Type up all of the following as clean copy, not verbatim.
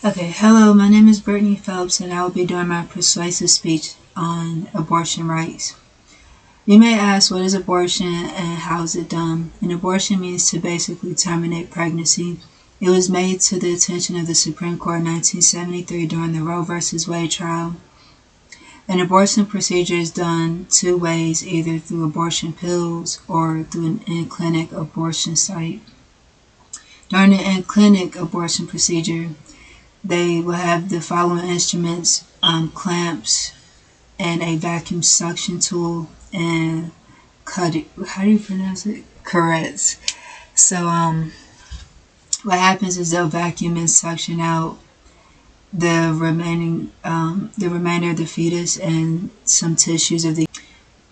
Okay, hello, my name is Brittany Phelps, and I will be doing my persuasive speech on abortion rights. You may ask, what is abortion and how is it done? An abortion means to basically terminate pregnancy. It was made to the attention of the Supreme Court in 1973 during the Roe v. Wade trial. An abortion procedure is done two ways, either through abortion pills or through an in-clinic abortion site. During the in-clinic abortion procedure, they will have the following instruments: clamps and a vacuum suction tool and how do you pronounce it? Carets. So what happens is they'll vacuum and suction out the remainder of the fetus and some tissues of the.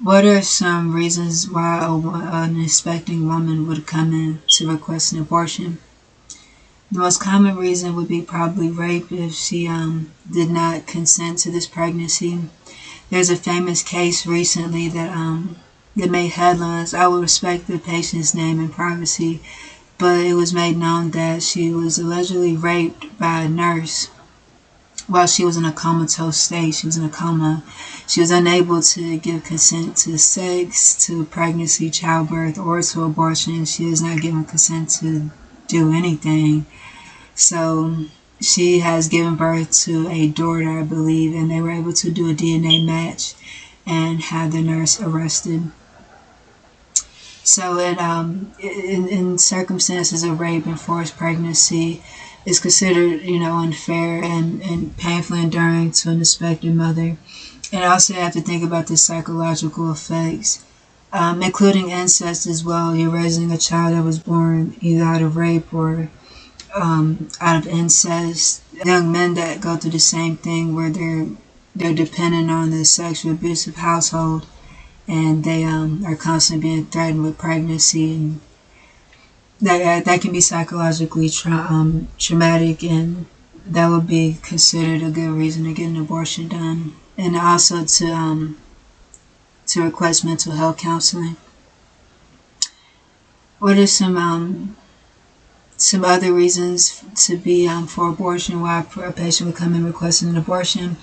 What are some reasons why an expecting woman would come in to request an abortion? The most common reason would be probably rape if she did not consent to this pregnancy. There's a famous case recently that made headlines. I would respect the patient's name and privacy, but it was made known that she was allegedly raped by a nurse while she was in a comatose state. She was in a coma. She was unable to give consent to sex, to pregnancy, childbirth, or to abortion. She was not given consent to do anything. So she has given birth to a daughter, I believe, and they were able to do a DNA match and have the nurse arrested. So in circumstances of rape and forced pregnancy, it's considered, unfair and painfully enduring to an expectant mother. And also you have to think about the psychological effects, including incest as well. You're raising a child that was born either out of rape or out of incest. Young men that go through the same thing where they're dependent on the sexual abusive household, and they are constantly being threatened with pregnancy, and that can be psychologically traumatic, and that would be considered a good reason to get an abortion done, and also to request mental health counseling. What are some other reasons to be for abortion, why a patient would come in requesting an abortion?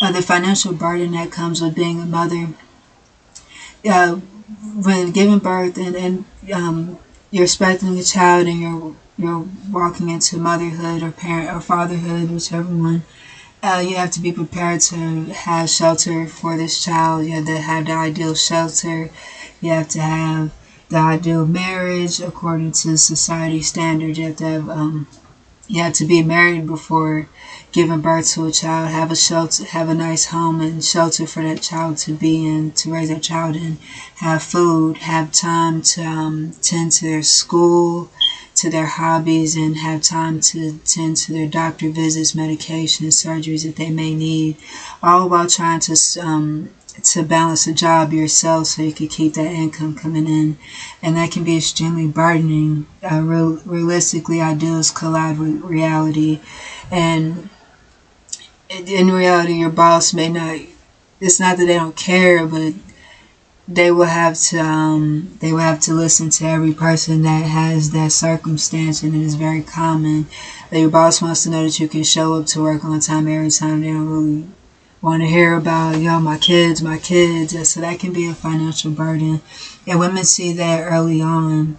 The financial burden that comes with being a mother. When giving birth and you're expecting a child and you're walking into motherhood or parent or fatherhood, whichever one, you have to be prepared to have shelter for this child. You have to have the ideal shelter. You have to have the ideal marriage according to society standards. You have to be married before giving birth to a child, have a shelter, have a nice home and shelter for that child to be in, to raise that child in, have food, have time to tend to their school, to their hobbies, and have time to tend to their doctor visits, medications, surgeries that they may need, all while trying to balance a job yourself so you can keep that income coming in. And that can be extremely burdening. Realistically, ideals collide with reality, and in reality your boss may not, it's not that they don't care, but they will have to listen to every person that has that circumstance, and it is very common that your boss wants to know that you can show up to work on time every time. They don't really want to hear about, my kids. And so that can be a financial burden. And women see that early on.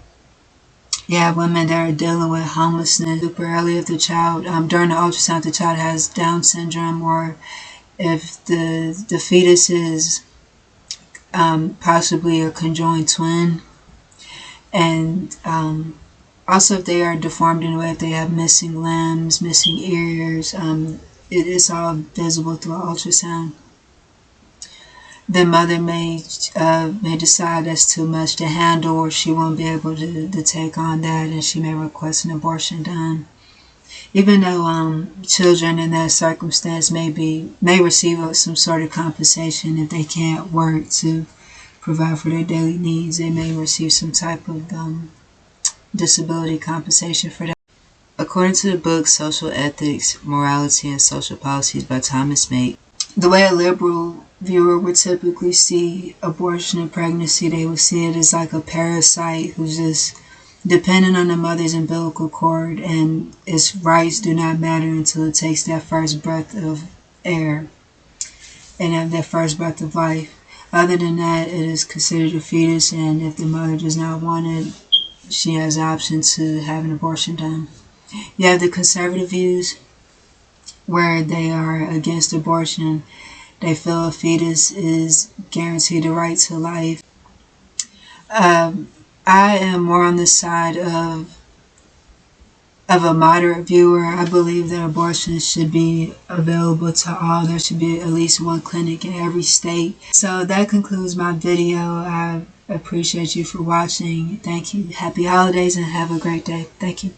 You have women that are dealing with homelessness super early. If the child, during the ultrasound, the child has Down syndrome, or if the fetus is possibly a conjoined twin. And also if they are deformed in a way, if they have missing limbs, missing ears, it is all visible through ultrasound. The mother may decide that's too much to handle, or she won't be able to take on that, and she may request an abortion done. Even though children in that circumstance may receive some sort of compensation if they can't work to provide for their daily needs, they may receive some type of disability compensation for that. According to the book Social Ethics, Morality, and Social Policies by Thomas Mate, the way a liberal viewer would typically see abortion and pregnancy, they would see it as like a parasite who's just dependent on the mother's umbilical cord, and its rights do not matter until it takes that first breath of air and have that first breath of life. Other than that, it is considered a fetus, and if the mother does not want it, she has the option to have an abortion done. You have the conservative views, where they are against abortion. They feel a fetus is guaranteed the right to life. I am more on the side of a moderate viewer. I believe that abortion should be available to all. There should be at least one clinic in every state. So that concludes my video. I appreciate you for watching. Thank you. Happy holidays and have a great day. Thank you.